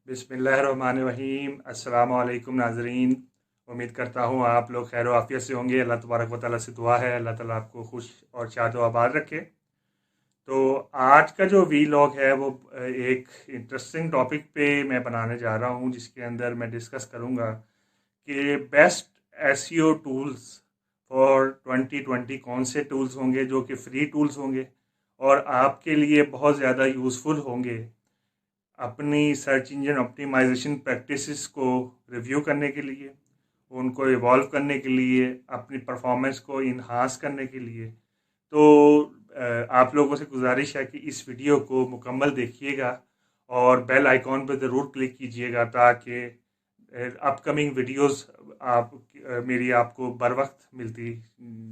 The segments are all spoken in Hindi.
बिस्मिल्लाहिर्रहमानिर्रहीम। अस्सलाम वालेकुम नाज़रीन। उम्मीद करता हूँ आप लोग खैर आफियत से होंगे। अल्लाह तबारक व तआला से दुआ है अल्लाह ताला आपको खुश और शाद व आबाद रखे। तो आज का जो वीलॉग है वो एक इंटरेस्टिंग टॉपिक पे मैं बनाने जा रहा हूँ, जिसके अंदर मैं डिस्कस करूँगा कि बेस्ट एसईओ टूल्स फॉर 2020 कौन से टूल्स होंगे जो कि फ्री टूल्स होंगे और आपके लिए बहुत ज़्यादा यूज़फुल होंगे अपनी सर्च इंजन ऑप्टिमाइजेशन प्रैक्टिसेस को रिव्यू करने के लिए, उनको इवॉल्व करने के लिए, अपनी परफॉर्मेंस को इन्हांस करने के लिए। तो आप लोगों से गुजारिश है कि इस वीडियो को मुकम्मल देखिएगा और बेल आइकॉन पर ज़रूर क्लिक कीजिएगा ताकि अपकमिंग वीडियोस आप मेरी आपको बर वक्त मिलती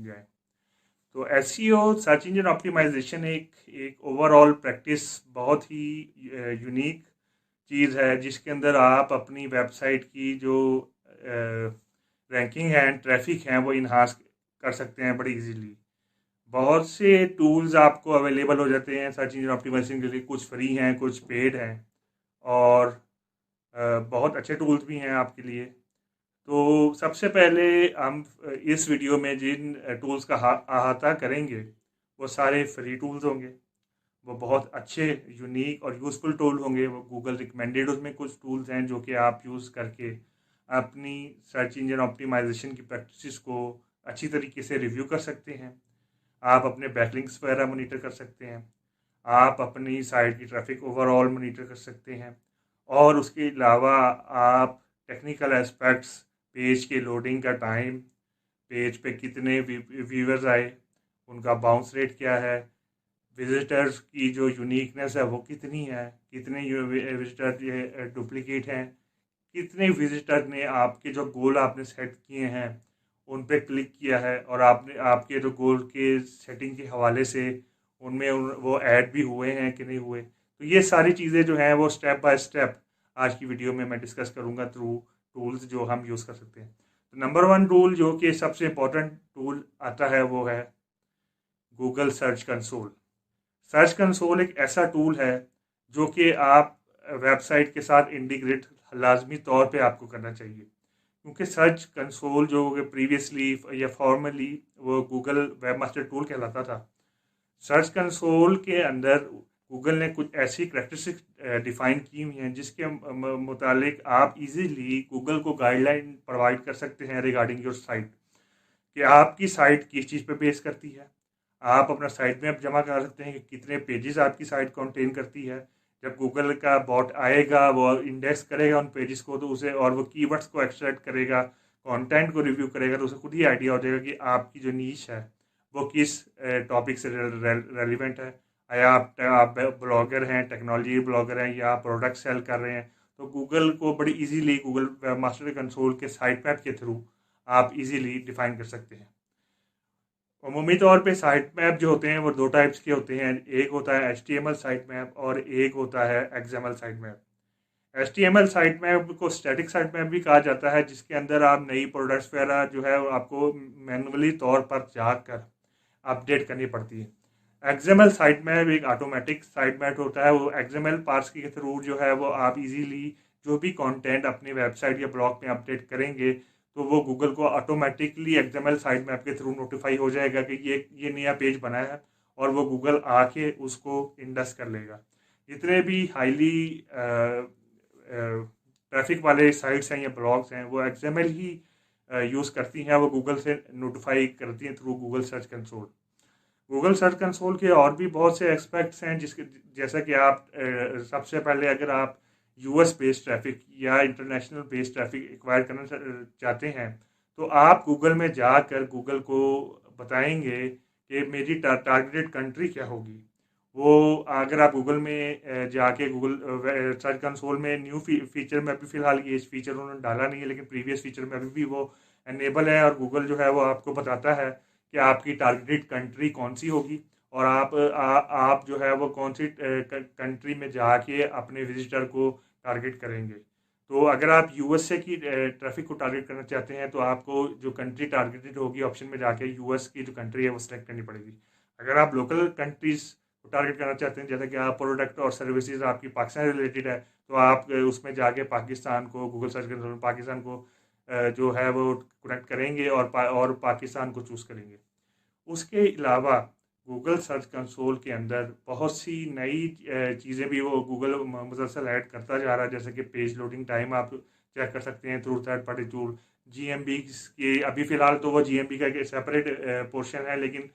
जाए। तो एसईओ सर्च इंजन ऑप्टिमाइजेशन एक एक ओवरऑल प्रैक्टिस बहुत ही यूनिक चीज़ है, जिसके अंदर आप अपनी वेबसाइट की जो रैंकिंग है, ट्रैफिक है, वो इन्हांस कर सकते हैं बड़ी इजीली। बहुत से टूल्स आपको अवेलेबल हो जाते हैं सर्च इंजन ऑप्टिमाइजेशन के लिए। कुछ फ्री हैं, कुछ पेड हैं और बहुत अच्छे टूल्स भी हैं आपके लिए। तो सबसे पहले हम इस वीडियो में जिन टूल्स का अहाता करेंगे वो सारे फ्री टूल्स होंगे। वो बहुत अच्छे, यूनिक और यूज़फुल टूल होंगे। वो गूगल रिकमेंडेड उसमें कुछ टूल्स हैं जो कि आप यूज़ करके अपनी सर्च इंजन ऑप्टिमाइजेशन की प्रैक्टिस को अच्छी तरीके से रिव्यू कर सकते हैं। आप अपने बैकलिंक्स वगैरह मोनीटर कर सकते हैं। आप अपनी साइट की ट्रैफिक ओवरऑल मोनीटर कर सकते हैं और उसके अलावा आप टेक्निकल एस्पेक्ट्स, पेज के लोडिंग का टाइम, पेज पे कितने व्यूअर्स आए, उनका बाउंस रेट क्या है, विजिटर्स की जो यूनिकनेस है वो कितनी है, कितने विजिटर डुप्लीकेट हैं, कितने विजिटर ने आपके जो गोल आपने सेट किए हैं उन पे क्लिक किया है और आपने आपके जो गोल के सेटिंग के हवाले से उनमें वो ऐड भी हुए हैं कि नहीं हुए। तो ये सारी चीज़ें जो हैं वो स्टेप बाय स्टेप आज की वीडियो में मैं डिस्कस करूँगा थ्रू टूल्स जो हम यूज़ कर सकते हैं। तो नंबर वन टूल जो कि सबसे इम्पोर्टेंट टूल आता है वो है Google search console. Search console एक ऐसा टूल है जो कि आप वेबसाइट के साथ इंटीग्रेट लाजमी तौर पे आपको करना चाहिए, क्योंकि सर्च कंसोल जो प्रीवियसली या फॉर्मली वो गूगल वेब मास्टर टूल कहलाता था। सर्च कंसोल के अंदर गूगल ने कुछ ऐसी करैक्टरिस्टिक्स डिफाइन की हुई हैं जिसके मुतालिक आप इजीली गूगल को गाइडलाइन प्रोवाइड कर सकते हैं रिगार्डिंग योर साइट, कि आपकी साइट किस चीज़ पे बेस करती है। आप अपना साइट मैप जमा करा सकते हैं कि कितने पेजेस आपकी साइट कंटेन करती है। जब गूगल का बॉट आएगा वो इंडेक्स करेगा उन पेजेस को, तो उसे और वो कीवर्ड्स को एक्सट्रैक्ट करेगा, कंटेंट को रिव्यू करेगा, तो उसे खुद ही आइडिया हो जाएगा कि आपकी जो नीश है वो किस टॉपिक से रेलिवेंट है। या आप ब्लॉगर हैं, टेक्नोलॉजी ब्लॉगर हैं, या प्रोडक्ट सेल कर रहे हैं, तो गूगल को बड़ी इजीली गूगल मास्टर कंसोल के साइट मैप के थ्रू आप इजीली डिफाइन कर सकते हैं। अमूमी तौर पे साइट मैप जो होते हैं वो दो टाइप्स के होते हैं। एक होता है HTML साइट मैप और एक होता है XML site map. HTML site map को स्टैटिक साइट मैप भी कहा जाता है, जिसके अंदर आप नई प्रोडक्ट्स वगैरह जो है वो आपको मैनुअली तौर पर जाकर अपडेट करनी पड़ती है। XML साइट मैप एक ऑटोमेटिक साइट मैप होता है। वो XML पार्स के थ्रू जो है वो आप इजीली जो भी कंटेंट अपनी वेबसाइट या ब्लॉग में अपडेट करेंगे तो वो गूगल को ऑटोमेटिकली XML साइट मैप के थ्रू नोटिफाई हो जाएगा कि ये नया पेज बना है और वो गूगल आके उसको इंडेक्स कर लेगा। जितने भी हाईली ट्रैफिक वाले साइट्स हैं या ब्लॉग्स हैं वो XML ही यूज़ करती हैं, वो गूगल से नोटिफाई करती हैं through Google search console. Google search console के और भी बहुत से एस्पेक्ट्स हैं, जिसके जैसा कि आप सबसे पहले अगर आप US बेस्ड ट्रैफिक या इंटरनेशनल बेस्ड ट्रैफिक एक्वायर करना चाहते हैं तो आप गूगल में जाकर गूगल को बताएंगे कि मेरी टारगेटेड कंट्री क्या होगी। वो अगर आप गूगल में जाके गूगल सर्च कंसोल में न्यू फीचर में अभी फ़िलहाल ये फीचर उन्होंने डाला नहीं है, लेकिन प्रीवियस फीचर में अभी भी वो एनेबल है और गूगल जो है वो आपको बताता है कि आपकी टारगेटेड कंट्री कौन सी होगी और आप जो है वो कौन सी कंट्री में जाके अपने विजिटर को टारगेट करेंगे। तो अगर आप USA की ट्रैफिक को टारगेट करना चाहते हैं तो आपको जो कंट्री टारगेटेड होगी ऑप्शन में जाके US की जो कंट्री है वो सेलेक्ट करनी पड़ेगी। अगर आप लोकल कंट्रीज टारगेट करना चाहते हैं, जैसे कि आप प्रोडक्ट और सर्विसेज आपकी पाकिस्तान रिलेटेड है, तो आप उसमें जाके पाकिस्तान को गूगल सर्च कंसोल में पाकिस्तान को जो है वो कनेक्ट करेंगे और पाकिस्तान को चूज़ करेंगे। उसके अलावा गूगल सर्च कंसोल के अंदर बहुत सी नई चीज़ें भी वो गूगल मुसलसल ऐड करता जा रहा है, जैसे कि पेज लोडिंग टाइम आप चेक कर सकते हैं through third party tool. GMB के अभी फ़िलहाल तो वो जीएमबी का एक सेपरेट पोर्शन है, लेकिन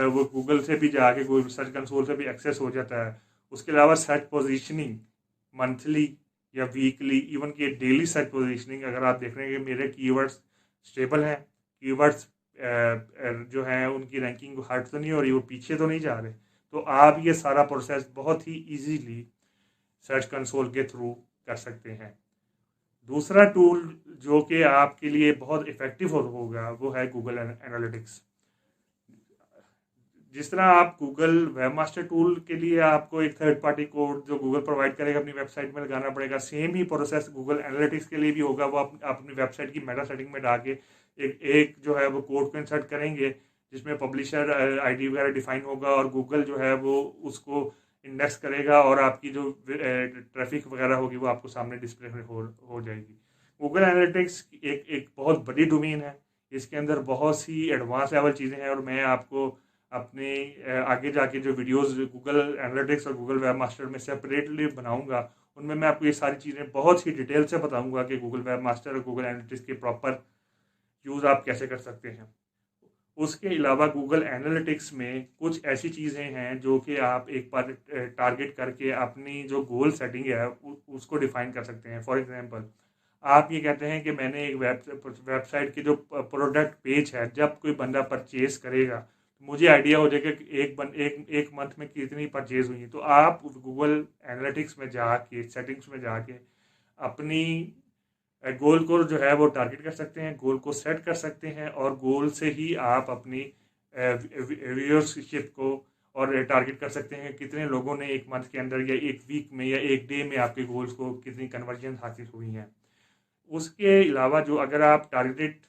वो गूगल से भी जाके गूगल सर्च कंसोल से भी एक्सेस हो जाता है। उसके अलावा सर्च पोजीशनिंग मंथली या वीकली, इवन कि डेली सर्च पोजीशनिंग, अगर आप देख रहे हैं कि मेरे कीवर्ड्स स्टेबल हैं, कीवर्ड्स जो हैं उनकी रैंकिंग हट तो नहीं हो रही, वो पीछे तो नहीं जा रहे, तो आप ये सारा प्रोसेस बहुत ही इजीली सर्च कंसोल के थ्रू कर सकते हैं। दूसरा टूल जो कि आपके लिए बहुत इफ़ेक्टिव होगा वो है गूगल एनालिटिक्स। जिस तरह आप गूगल वेबमास्टर टूल के लिए आपको एक थर्ड पार्टी कोड जो गूगल प्रोवाइड करेगा अपनी वेबसाइट में लगाना पड़ेगा, सेम ही प्रोसेस गूगल एनालिटिक्स के लिए भी होगा। वो आप अपनी वेबसाइट की मेटा सेटिंग में डाल के एक जो है वो कोड को इंसर्ट करेंगे, जिसमें पब्लिशर आईडी वगैरह डिफाइन होगा, और गूगल जो है वो उसको इंडेक्स करेगा और आपकी जो ट्रैफिक वगैरह होगी वो आपको सामने डिस्प्ले हो जाएगी। गूगल एनालिटिक्स एक बहुत बड़ी डोमेन है, इसके अंदर बहुत सी एडवांस लेवल चीज़ें हैं, और मैं आपको अपने आगे जाके जो वीडियोस गूगल एनालिटिक्स और गूगल वेब मास्टर में सेपरेटली बनाऊंगा, उनमें मैं आपको ये सारी चीज़ें बहुत ही डिटेल से बताऊंगा कि गूगल वेब मास्टर और गूगल एनालिटिक्स के प्रॉपर यूज़ आप कैसे कर सकते हैं। उसके अलावा गूगल एनालिटिक्स में कुछ ऐसी चीज़ें हैं जो कि आप एक बार टारगेट करके अपनी जो गोल सेटिंग है उसको डिफाइन कर सकते हैं। फॉर एग्जांपल, आप ये कहते हैं कि मैंने एक वेबसाइट की जो प्रोडक्ट पेज है, जब कोई बंदा परचेज करेगा तो मुझे आइडिया हो जाएगा कि एक मंथ में कितनी परचेज हुई है। तो आप गूगल एनालिटिक्स में जाके सेटिंग्स में जाके अपनी गोल को जो है वो टारगेट कर सकते हैं, गोल को सेट कर सकते हैं, और गोल से ही आप अपनी व्यूअरशिप को और टारगेट कर सकते हैं कितने लोगों ने एक मंथ के अंदर या एक वीक में या एक डे में आपके गोल्स को कितनी कन्वर्जन हासिल हुई हैं। उसके अलावा जो अगर आप टारगेटेड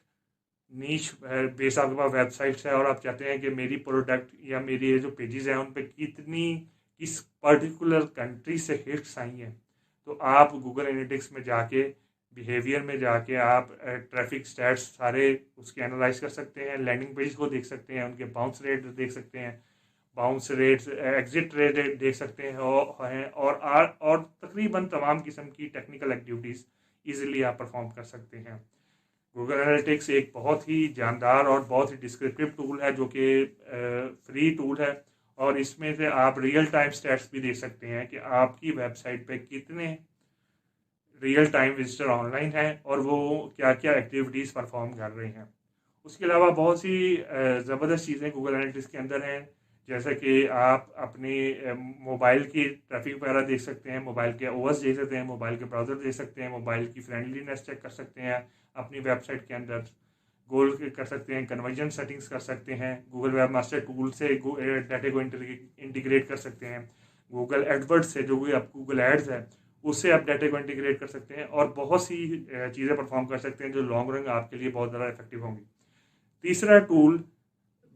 नीश बेस आपके पास वेबसाइट्स है और आप चाहते हैं कि मेरी प्रोडक्ट या मेरी ये जो पेजेस हैं उन पर किस पर्टिकुलर कंट्री से हिट्स आई हैं, तो आप गूगल एनालिटिक्स में जाके बिहेवियर में जाके आप ट्रैफिक स्टैट्स सारे उसके एनालाइज कर सकते हैं, लैंडिंग पेज को देख सकते हैं, उनके बाउंस रेट देख सकते हैं, बाउंस रेट्स एग्जिट रेट देख सकते हैं, और तकरीबन तमाम किस्म की टेक्निकल एक्टिविटीज़ ईजिली आप परफॉर्म कर सकते हैं। गूगल एनालिटिक्स एक बहुत ही जानदार और बहुत ही डिस्क्रिप्टिव टूल है जो कि फ्री टूल है, और इसमें से आप रियल टाइम स्टैट्स भी देख सकते हैं कि आपकी वेबसाइट पे कितने रियल टाइम विजिटर ऑनलाइन है और वो क्या क्या एक्टिविटीज़ परफॉर्म कर रहे हैं। उसके अलावा बहुत सी ज़बरदस्त चीज़ें गूगल एनालिटिक्स के अंदर हैं, जैसे कि आप अपने मोबाइल की ट्रैफिक वगैरह देख सकते हैं, मोबाइल के ओएस देख सकते हैं, मोबाइल के ब्राउज़र देख सकते हैं, मोबाइल की फ्रेंडलीनेस चेक कर सकते हैं, अपनी वेबसाइट के अंदर गोल कर सकते हैं, कन्वर्जन सेटिंग्स कर सकते हैं, गूगल वेब मास्टर टूल से डाटा को इंटीग्रेट कर सकते हैं, गूगल एडवर्ड्स से जो आप गूगल एड्स है उससे आप डाटा को इंटीग्रेट कर सकते हैं, और बहुत सी चीज़ें परफॉर्म कर सकते हैं जो लॉन्ग रन आपके लिए बहुत ज़्यादा इफेक्टिव होंगी। तीसरा टूल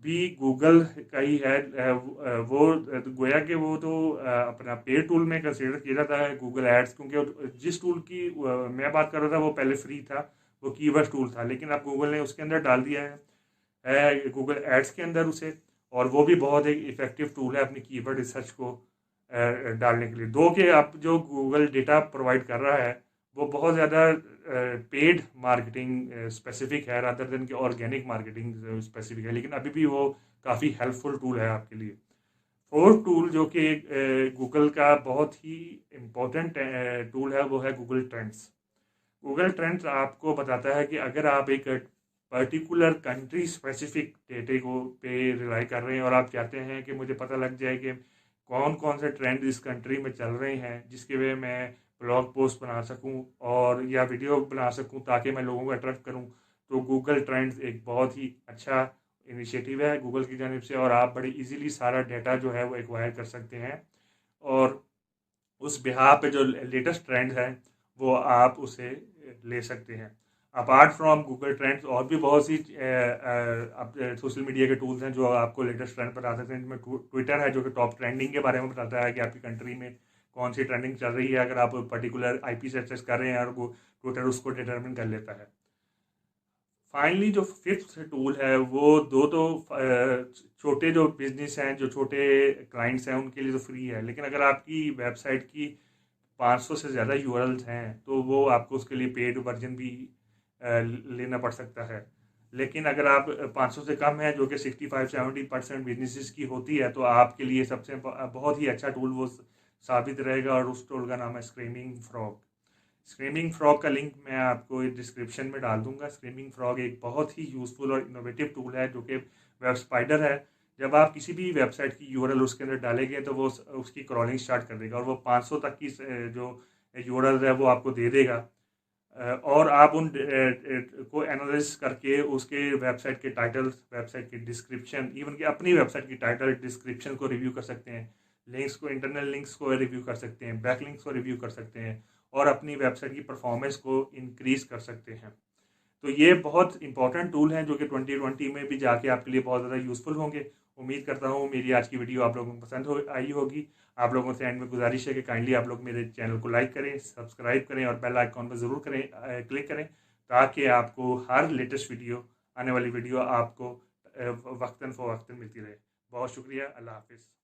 भी गूगल का ही है, वो गोया कि वो तो अपना पेड टूल में कंसिडर किया जाता है गूगल एड्स, क्योंकि जिस टूल की मैं बात कर रहा था वो पहले फ्री था, वो कीवर्ड टूल था, लेकिन अब गूगल ने उसके अंदर डाल दिया है गूगल एड्स के अंदर उसे, और वो भी बहुत एक इफेक्टिव टूल है अपनी कीवर्ड रिसर्च को डालने के लिए। दो कि अब जो गूगल डेटा प्रोवाइड कर रहा है वो बहुत ज़्यादा पेड मार्केटिंग स्पेसिफिक है रादर देन कि ऑर्गेनिक मार्केटिंग स्पेसिफिक है, लेकिन अभी भी वो काफ़ी हेल्पफुल टूल है आपके लिए। फोर्थ टूल जो कि गूगल का बहुत ही इम्पोर्टेंट टूल है वो है गूगल ट्रेंड्स। गूगल ट्रेंड्स आपको बताता है कि अगर आप एक पर्टिकुलर कंट्री स्पेसिफिक डेटे को पे रिलाई कर रहे हैं और आप चाहते हैं कि मुझे पता लग जाए कि कौन कौन से ट्रेंड इस कंट्री में चल रहे हैं जिसके वे मैं ब्लॉग पोस्ट बना सकूं और या वीडियो बना सकूं ताकि मैं लोगों को अट्रैक्ट करूं, तो गूगल ट्रेंड्स एक बहुत ही अच्छा इनिशिएटिव है गूगल की जानिब से, और आप बड़ी इजीली सारा डाटा जो है वो एक्वायर कर सकते हैं, और उस बिहार पे जो लेटेस्ट ट्रेंड है वो आप उसे ले सकते हैं। अपार्ट फ्रॉम गूगल ट्रेंड्स और भी बहुत सी सोशल मीडिया के टूल्स हैं जो आपको लेटेस्ट ट्रेंड बता सकते हैं। जिनमें ट्विटर है जो कि टॉप ट्रेंडिंग के बारे में बताता है कि आपकी कंट्री में कौन सी ट्रेंडिंग चल रही है। अगर आप पर्टिकुलर आईपी से एक्सेस कर रहे हैं और वो ट्विटर उसको डिटरमिन कर लेता है। फाइनली जो फिफ्थ टूल है वो दो छोटे जो बिजनेस हैं, जो छोटे क्लाइंट्स हैं, उनके लिए तो फ्री है। लेकिन अगर आपकी वेबसाइट की 500 से ज़्यादा यूआरएल्स हैं तो वो आपको उसके लिए पेड वर्जन भी लेना पड़ सकता है। लेकिन अगर आप 500 से कम है, जो कि 65-70% बिजनेसेस की होती है, तो आपके लिए सबसे बहुत ही अच्छा टूल वो साबित रहेगा। और उस टूल का नाम है स्क्रीमिंग फ्रॉग। स्क्रीमिंग फ्रॉग का लिंक मैं आपको डिस्क्रिप्शन में डाल दूंगा। स्क्रीमिंग फ्रॉग एक बहुत ही यूज़फुल और इनोवेटिव टूल है जो कि वेब स्पाइडर है। जब आप किसी भी वेबसाइट की यूआरएल उसके अंदर डालेंगे तो वो उसकी क्रॉलिंग स्टार्ट कर देगा और वो 500 तक की जो यूआरएल है वो आपको दे देगा। और आप उन को एनालिसिस करके उसके वेबसाइट के टाइटल्स, वेबसाइट की डिस्क्रिप्शन, इवन कि अपनी वेबसाइट की टाइटल डिस्क्रिप्शन को रिव्यू कर सकते हैं। लिंक्स को, इंटरनल लिंक्स को रिव्यू कर सकते हैं, बैक लिंक्स को रिव्यू कर सकते हैं और अपनी वेबसाइट की परफॉर्मेंस को इंक्रीज कर सकते हैं। तो ये बहुत इंपॉर्टेंट टूल हैं जो कि 2020 में भी जाके आपके लिए बहुत ज़्यादा यूज़फुल होंगे। उम्मीद करता हूँ मेरी आज की वीडियो आप लोगों को पसंद आई होगी। आप लोगों से एंड में गुजारिश है कि काइंडली आप लोग मेरे चैनल को लाइक करें, सब्सक्राइब करें और बेल आइकॉन पर ज़रूर करें, क्लिक करें, ताकि आपको हर लेटेस्ट वीडियो, आने वाली वीडियो आपको वक्तन फ़वक्तन मिलती रहे। बहुत शुक्रिया। अल्लाह हाफिज़।